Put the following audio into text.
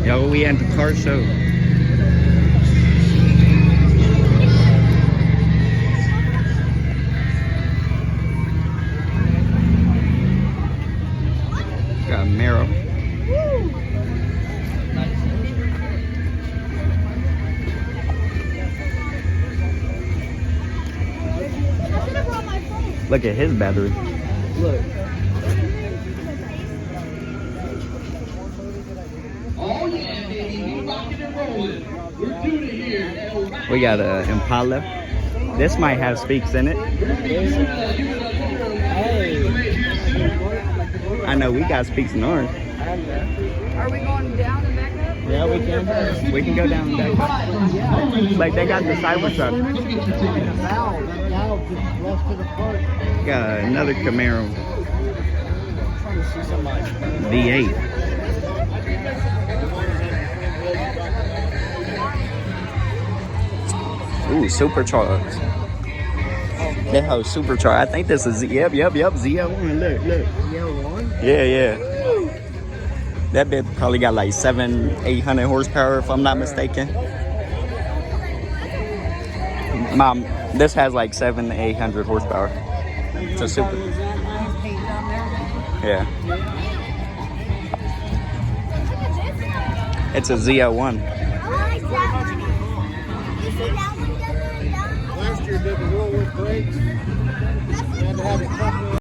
Yo, we at the car show. Got Mero. Look at his battery. Look. Oh yeah, baby, we rocking and rolling. We're doing it here. We got a Impala. This might have speaks in it. I know we got speaks in ours. Are we going down and back up? Yeah, we can. We can go down and back up. Like they got the Cybertruck. Got another Camaro. V8. Ooh, supercharged. That house supercharged. I think this is yep, Z01. Look. Z01? Yeah. That bit probably got like 700-800 horsepower if I'm not mistaken. Mom, this has like 700-800 horsepower. It's a super. Yeah. It's a Z01. Last year did the wheel with brakes. You had to have it coupled